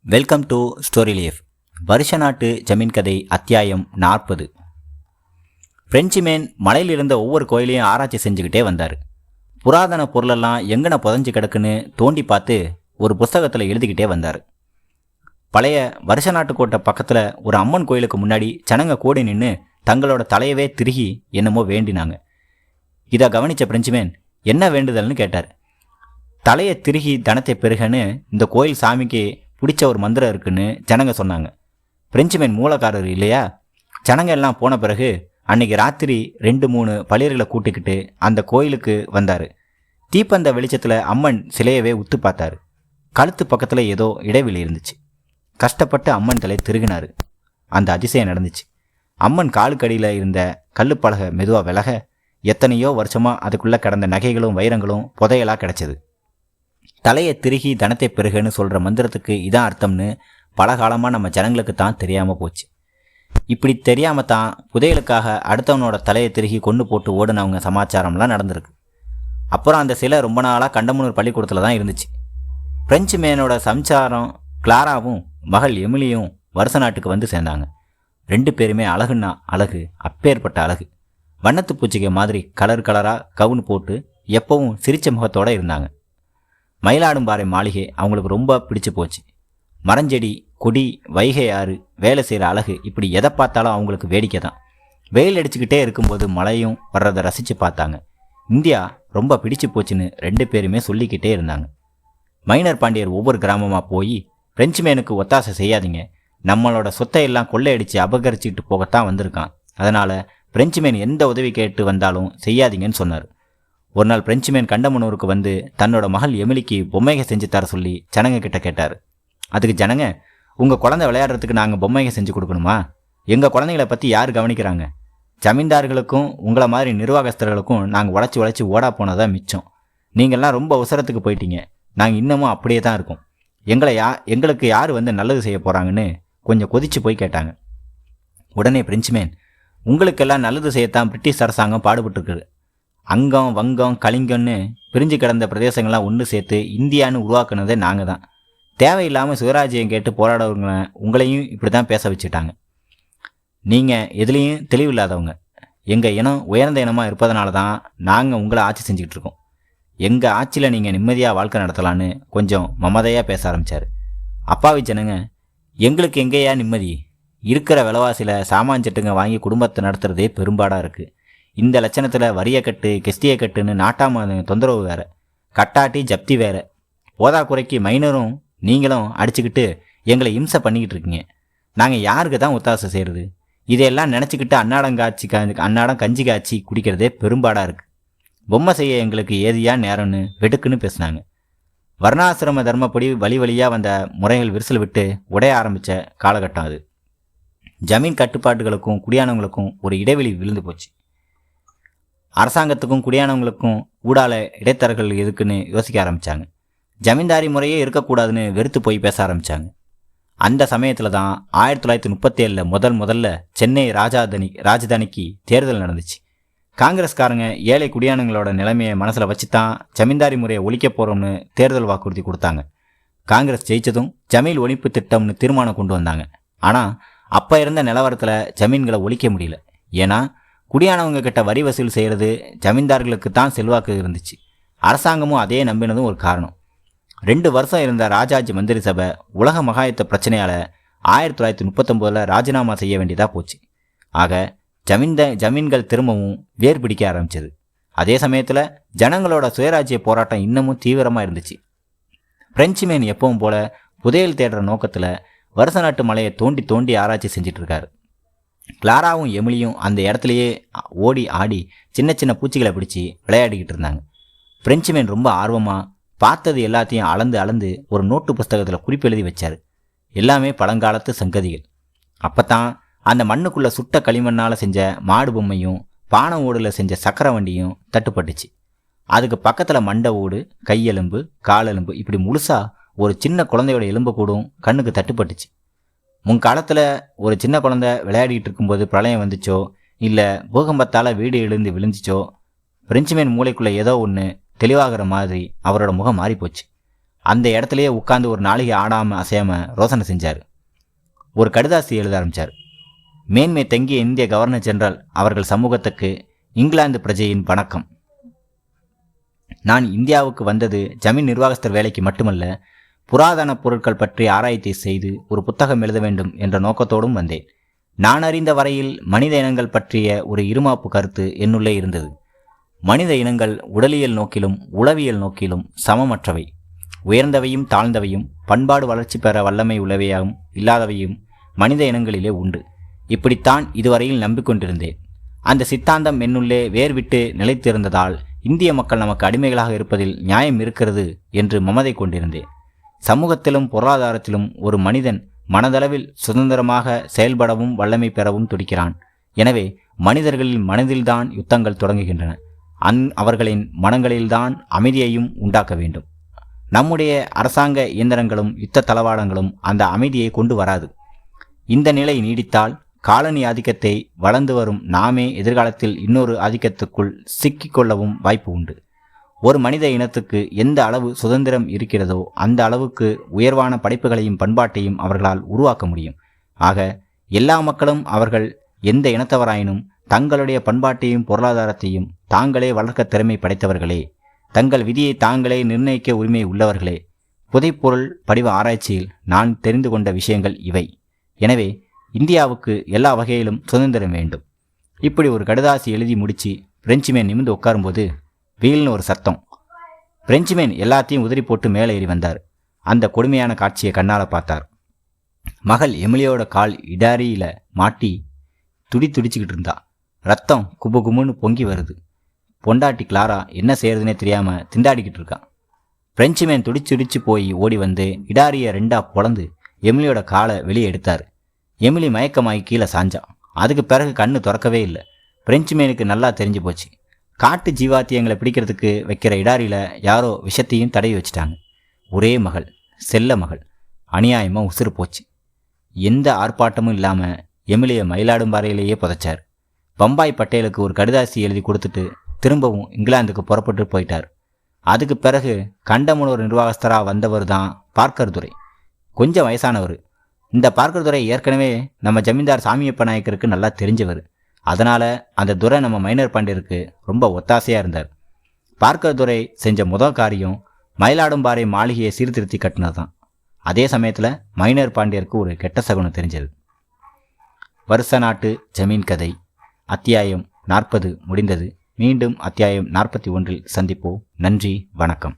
Welcome to story leaf. வருஷ நாட்டு ஜமீன் கதை அத்தியாயம் 40. பிரெஞ்சுமேன் மலையில் இருந்த ஒவ்வொரு கோயிலையும் ஆராய்ச்சி செஞ்சுக்கிட்டே வந்தார். புராதன பொருளெல்லாம் எங்கன புதஞ்சு கிடக்குன்னு தோண்டி பார்த்து ஒரு புஸ்தகத்தில் எழுதிக்கிட்டே வந்தார். பழைய வருஷ நாட்டு கோட்டை பக்கத்தில் ஒரு அம்மன் கோயிலுக்கு முன்னாடி ஜனங்க கூடி நின்று தங்களோட தலையவே திருகி என்னமோ வேண்டினாங்க. இதை கவனித்த பிரெஞ்சுமேன் என்ன வேண்டுதல்னு கேட்டார். தலையை திருகி தனத்தை பெருகன்னு இந்த கோயில் சாமிக்கு பிடிச்ச ஒரு மந்திரம் இருக்குன்னு ஜனங்க சொன்னாங்க. பிரெஞ்சுமேன் மூலக்காரர் இல்லையா? ஜனங்க எல்லாம் போன பிறகு அன்னைக்கு ராத்திரி 2-3 பளியர்களை கூட்டிக்கிட்டு அந்த கோயிலுக்கு வந்தார். தீப்பந்த வெளிச்சத்தில் அம்மன் சிலையவே உத்து பார்த்தாரு. கழுத்து பக்கத்தில் ஏதோ இடைவெளி இருந்துச்சு. கஷ்டப்பட்டு அம்மன் தலை திருகினார். அந்த அதிசயம் நடந்துச்சு. அம்மன் காலுக்கடியில் இருந்த கல்லுப்பலகை மெதுவாக விலக எத்தனையோ வருஷமாக அதுக்குள்ளே கிடந்த நகைகளும் வைரங்களும் புதையலாக கிடச்சிது. தலையை திருகி தனத்தை பெருகுன்னு சொல்கிற மந்திரத்துக்கு இதான் அர்த்தம்னு பல காலமாக நம்ம ஜனங்களுக்கு தான் தெரியாமல் போச்சு. இப்படி தெரியாமல் தான் புதையலுக்காக அடுத்தவனோட தலையை திருகி கொண்டு போட்டு ஓடுனவங்க சமாச்சாரம்லாம் நடந்திருக்கு. அப்புறம் அந்த சிலை ரொம்ப நாளாக கண்டமனூர் பள்ளிக்கூடத்தில் தான் இருந்துச்சு. பிரெஞ்சு மேனோட சம்சாரம் கிளாராவும் மகள் எமிலியும் வருஷ நாட்டுக்கு வந்து சேர்ந்தாங்க. 2 பேருமே அழகுன்னா அழகு, அப்பேற்பட்ட அழகு. வண்ணத்து பூச்சிகை மாதிரி கலர் கலராக கவுன் போட்டு எப்பவும் சிரிச்ச முகத்தோடு இருந்தாங்க. மயிலாடும்பாறை மாளிகை அவங்களுக்கு ரொம்ப பிடிச்சு போச்சு. மரஞ்செடி, கொடி, வைகை ஆறு, வேலை செய்கிற அழகு, இப்படி எதை பார்த்தாலும் அவங்களுக்கு வேடிக்கை தான். வெயில் அடிச்சுக்கிட்டே இருக்கும்போது மழையும் வர்றதை ரசித்து பார்த்தாங்க. இந்தியா ரொம்ப பிடிச்சு போச்சுன்னு 2 பேருமே சொல்லிக்கிட்டே இருந்தாங்க. மைனர் பாண்டியர் ஒவ்வொரு கிராமமாக போய் பிரெஞ்சுமேனுக்கு ஒத்தாசை செய்யாதீங்க, நம்மளோட சொத்தை எல்லாம் கொள்ளையடித்து அபகரிச்சுக்கிட்டு போகத்தான் வந்திருக்கான், அதனால் பிரெஞ்சுமேன் எந்த உதவி கேட்டு வந்தாலும் செய்யாதீங்கன்னு சொன்னார். ஒரு நாள் பிரெஞ்சுமேன் கண்டமனூருக்கு வந்து தன்னோட மகள் எமிலிக்கு பொம்மைகை செஞ்சு தர சொல்லி ஜனங்க கிட்ட கேட்டார். அதுக்கு ஜனங்க, உங்கள் குழந்தை விளையாடுறதுக்கு நாங்கள் பொம்மைகை செஞ்சு கொடுக்கணுமா? எங்கள் குழந்தைங்களை பற்றி யார் கவனிக்கிறாங்க? ஜமீன்தார்களுக்கும் உங்களை மாதிரி நிர்வாகஸ்தர்களுக்கும் நாங்கள் உழைச்சி ஓடா போனதான் மிச்சம். நீங்கள்லாம் ரொம்ப அவசரத்துக்கு போயிட்டீங்க. நாங்கள் இன்னமும் அப்படியே தான் இருக்கோம். எங்களுக்கு யார் வந்து நல்லது செய்ய போகிறாங்கன்னு கொஞ்சம் கொதிச்சு போய் கேட்டாங்க. உடனே பிரெஞ்சுமேன், உங்களுக்கெல்லாம் நல்லது செய்யத்தான் பிரிட்டிஷ் அரசாங்கம் பாடுபட்டுருக்குது. அங்கம், வங்கம், கலிங்கன்னு பிரிஞ்சு கிடந்த பிரதேசங்கள்லாம் ஒன்று சேர்த்து இந்தியான்னு உருவாக்குனதே நாங்கள் தான். தேவையில்லாமல் சுயராஜ்யம் கேட்டு போராடவங்க உங்களையும் இப்படி தான் பேச வச்சுட்டாங்க. நீங்கள் எதுலேயும் தெளிவில்லாதவங்க. எங்கள் இனம் உயர்ந்த இனமாக இருப்பதனால தான் நாங்கள் உங்களை ஆட்சி செஞ்சுக்கிட்டு இருக்கோம். எங்கள் ஆட்சியில் நீங்கள் நிம்மதியாக வாழ்க்கை நடத்தலான்னு கொஞ்சம் மமதையாக பேச ஆரம்பித்தார். அப்பாவி ஜனங்க, எங்களுக்கு எங்கேயா நிம்மதி? இருக்கிற விலைவாசியில் சாமான்செட்டுங்க வாங்கி குடும்பத்தை நடத்துகிறதே பெரும்பாடாக இருக்குது. இந்த லட்சணத்தில் வரியை கட்டு, கெஸ்டியை கட்டுன்னு நாட்டாம தொந்தரவு வேறு, கட்டாட்டி ஜப்தி வேறு. போதாக்குறைக்கு மைனரும் நீங்களும் அடிச்சுக்கிட்டு எங்களை இம்சை பண்ணிக்கிட்டு இருக்கீங்க. நாங்கள் யாருக்கு தான் ஒத்தாசை செய்கிறது? இதையெல்லாம் நினச்சிக்கிட்டு அன்னாடம் கஞ்சி காய்ச்சி குடிக்கிறதே பெரும்பாடாக இருக்குது. பொம்மை செய்ய எங்களுக்கு ஏதியா நேரம்னு வெடுக்குன்னு பேசினாங்க. வர்ணாசிரம தர்மப்படி வழியாக வந்த முறைகள் விரிசல் விட்டு உடைய ஆரம்பித்த காலகட்டம் அது. ஜமீன் கட்டுப்பாட்டுகளுக்கும் குடியானவங்களுக்கும் ஒரு இடைவெளி விழுந்து போச்சு. அரசாங்கத்துக்கும் குடியானவங்களுக்கும் ஊடால இடைத்தரகர்கள் எதுக்குன்னு யோசிக்க ஆரம்பித்தாங்க. ஜமீன்தாரி முறையே இருக்கக்கூடாதுன்னு வெறுத்து போய் பேச ஆரம்பித்தாங்க. அந்த சமயத்தில் தான் 1937 முதல்ல சென்னை ராஜதானிக்கு தேர்தல் நடந்துச்சு. காங்கிரஸ்காரங்க ஏழை குடியானங்களோட நிலைமையை மனசில் வச்சு தான் ஜமீன்தாரி முறையை ஒழிக்க போகிறோம்னு தேர்தல் வாக்குறுதி கொடுத்தாங்க. காங்கிரஸ் ஜெயிச்சதும் ஜமீன் ஒழிப்பு திட்டம்னு தீர்மானம் கொண்டு வந்தாங்க. ஆனால் அப்போ இருந்த நிலவரத்தில் ஜமீன்களை ஒழிக்க முடியல. ஏன்னா குடியானவங்க கிட்ட வரி வசூல் செய்கிறது ஜமீன்தார்களுக்கு தான் செல்வாக்கு இருந்துச்சு. அரசாங்கமும் அதே நம்பினதும் ஒரு காரணம். 2 வருஷம் இருந்த ராஜாஜி மந்திரி சபை உலக மகாயுத்த பிரச்சனையால் 1939 ராஜினாமா செய்ய வேண்டியதாக போச்சு. ஆக ஜமீன்கள் திரும்பவும் வேர் பிடிக்க ஆரம்பிச்சது. அதே சமயத்தில் ஜனங்களோட சுயராஜ்ய போராட்டம் இன்னமும் தீவிரமாக இருந்துச்சு. பிரெஞ்சுமேன் எப்பவும் போல புதையல் தேடுற நோக்கத்தில் வருஷ நாட்டு மலையை தோண்டி தோண்டி ஆராய்ச்சி செஞ்சிட்டு இருக்காரு. கிளாராவும் எமிலியும் அந்த இடத்துலையே ஓடி ஆடி சின்ன சின்ன பூச்சிகளை பிடிச்சி விளையாடிக்கிட்டு இருந்தாங்க. பிரெஞ்சுமேன் ரொம்ப ஆர்வமாக பார்த்தது எல்லாத்தையும் அளந்து ஒரு நோட்டு புஸ்தகத்தில் குறிப்பு எழுதி வச்சார். எல்லாமே பழங்காலத்து சங்கதிகள். அப்போ தான் அந்த மண்ணுக்குள்ளே சுட்ட களிமண்ணால் செஞ்ச மாடு பொம்மையும் பானை ஓடில் செஞ்ச சக்கரை வண்டியும் தட்டுப்பட்டுச்சு. அதுக்கு பக்கத்தில் மண்டை ஓடு, கையெலும்பு, காலெலும்பு, இப்படி முழுசாக ஒரு சின்ன குழந்தையோட எலும்பு கூடும் கண்ணுக்கு தட்டுப்பட்டுச்சு. முன்காலத்தில் ஒரு சின்ன குழந்தை விளையாடிக்கிட்டு இருக்கும்போது பிரளயம் வந்துச்சோ இல்லை பூகம்பத்தால் வீடு எழுந்து விழுந்துச்சோ பிரெஞ்சுமேன் மூளைக்குள்ளே ஏதோ ஒன்று தெளிவாகிற மாதிரி அவரோட முகம் மாறிப்போச்சு. அந்த இடத்துலையே உட்காந்து ஒரு நாளைக்கு ஆடாமல் அசையாமல் ரோசனை செஞ்சார். ஒரு கடிதாசி எழுத ஆரம்பித்தார். மேன்மை தங்கிய இந்திய கவர்னர் ஜெனரல் அவர்கள் சமூகத்துக்கு இங்கிலாந்து பிரஜையின் வணக்கம். நான் இந்தியாவுக்கு வந்தது ஜமீன் நிர்வாகஸ்தர் வேலைக்கு மட்டுமல்ல, புராதன பொருட்கள் பற்றி ஆராய்ச்சி செய்து ஒரு புத்தகம் எழுத வேண்டும் என்ற நோக்கத்தோடும் வந்தேன். நான் அறிந்த வரையில் மனித இனங்கள் பற்றிய ஒரு இருமாப்பு கருத்து என்னுள்ளே இருந்தது. மனித இனங்கள் உடலியல் நோக்கிலும் உளவியல் நோக்கிலும் சமமற்றவை. உயர்ந்தவையும் தாழ்ந்தவையும், பண்பாடு வளர்ச்சி பெற வல்லமை உள்ளவையாகவும் இல்லாதவையும் மனித இனங்களிலே உண்டு. இப்படித்தான் இதுவரையில் நம்பிக்கொண்டிருந்தேன். அந்த சித்தாந்தம் என்னுள்ளே வேர்விட்டு நிலைத்திருந்ததால் இந்திய மக்கள் நமக்கு அடிமைகளாக இருப்பதில் நியாயம் இருக்கிறது என்று மமதை கொண்டிருந்தேன். சமூகத்திலும் பொருளாதாரத்திலும் ஒரு மனிதன் மனதளவில் சுதந்திரமாக செயல்படவும் வல்லமை பெறவும் துடிக்கிறான். எனவே மனிதர்களின் மனதில்தான் யுத்தங்கள் தொடங்குகின்றன. அவர்களின் மனங்களில்தான் அமைதியையும் உண்டாக்க வேண்டும். நம்முடைய அரசாங்க இயந்திரங்களும் யுத்த தளவாடங்களும் அந்த அமைதியை கொண்டு வராது. இந்த நிலை நீடித்தால் காலனி ஆதிக்கத்தை வளர்ந்து வரும் நாமே எதிர்காலத்தில் இன்னொரு ஆதிக்கத்துக்குள் சிக்கிக்கொள்ளவும் வாய்ப்பு உண்டு. ஒரு மனித இனத்துக்கு எந்த அளவு சுதந்திரம் இருக்கிறதோ அந்த அளவுக்கு உயர்வான படைப்புகளையும் பண்பாட்டையும் அவர்களால் உருவாக்க முடியும். ஆக எல்லா மக்களும் அவர்கள் எந்த இனத்தவராயினும் தங்களுடைய பண்பாட்டையும் பொருளாதாரத்தையும் தாங்களே வளர்க்க திறமை படைத்தவர்களே. தங்கள் விதியை தாங்களே நிர்ணயிக்க உரிமை உள்ளவர்களே. புதைப்பொருள் படிவ ஆராய்ச்சியில் நான் தெரிந்து கொண்ட விஷயங்கள் இவை. எனவே இந்தியாவுக்கு எல்லா வகையிலும் சுதந்திரம் வேண்டும். இப்படி ஒரு கடிதாசி எழுதி முடித்து பிரெஞ்சுமேன் நிமிர்ந்து உட்காரும்போது வீல்னு ஒரு சத்தம். பிரெஞ்சுமேன் எல்லாத்தையும் உதிரி போட்டு மேலே ஏறி வந்தார். அந்த கொடுமையான காட்சியை கண்ணால் பார்த்தார். மகள் எமிலியோட கால் இடாரியில் மாட்டி துடிச்சுக்கிட்டு இருந்தா. ரத்தம் குபு குமுன்னு பொங்கி வருது. பொண்டாட்டி கிளாரா என்ன செய்யறதுனே தெரியாமல் திண்டாடிக்கிட்டு இருக்கான். பிரெஞ்சுமேன் துடிச்சு போய் ஓடி வந்து இடாரியை ரெண்டா பொளந்து எமிலியோட காலை வெளியே எடுத்தார். எமிலி மயக்கமாகி கீழே சாஞ்சா. அதுக்கு பிறகு கண்ணு திறக்கவே இல்லை. பிரெஞ்சுமேனுக்கு நல்லா தெரிஞ்சு போச்சு. காட்டு ஜீவாத்தியங்களை பிடிக்கிறதுக்கு வைக்கிற இடாரியில் யாரோ விஷத்தையும் தடவி வச்சுட்டாங்க. ஒரே மகள், செல்ல மகள். அநியாயமாக உசுறு போச்சு. எந்த ஆர்ப்பாட்டமும் இல்லாமல் எமிலியை மயிலாடும்பாறையிலேயே புதைச்சார். பம்பாய் பட்டேலுக்கு ஒரு கடிதாசி எழுதி கொடுத்துட்டு திரும்பவும் இங்கிலாந்துக்கு புறப்பட்டு போயிட்டார். அதுக்கு பிறகு கண்டமனூர் நிர்வாகஸ்தராக வந்தவர் தான் பார்க்கர் துரை. கொஞ்சம் வயசானவர். இந்த பார்க்கர் துரை ஏற்கனவே நம்ம ஜமீன்தார் சாமியப்ப நாயக்கருக்கு நல்லா தெரிஞ்சவர். அதனால் அந்த துரை நம்ம மைனர் பாண்டியருக்கு ரொம்ப ஒத்தாசையாக இருந்தார். பார்க்கர் துரை செஞ்ச முதல் காரியம் மயிலாடும்பாறை மாளிகையை சீர்திருத்தி கட்டினது தான். அதே சமயத்தில் மைனர் பாண்டியருக்கு ஒரு கெட்ட சகுனம் தெரிஞ்சது. வருஷ நாட்டு ஜமீன் கதை அத்தியாயம் 40 முடிந்தது. மீண்டும் அத்தியாயம் 41 சந்திப்போம். நன்றி, வணக்கம்.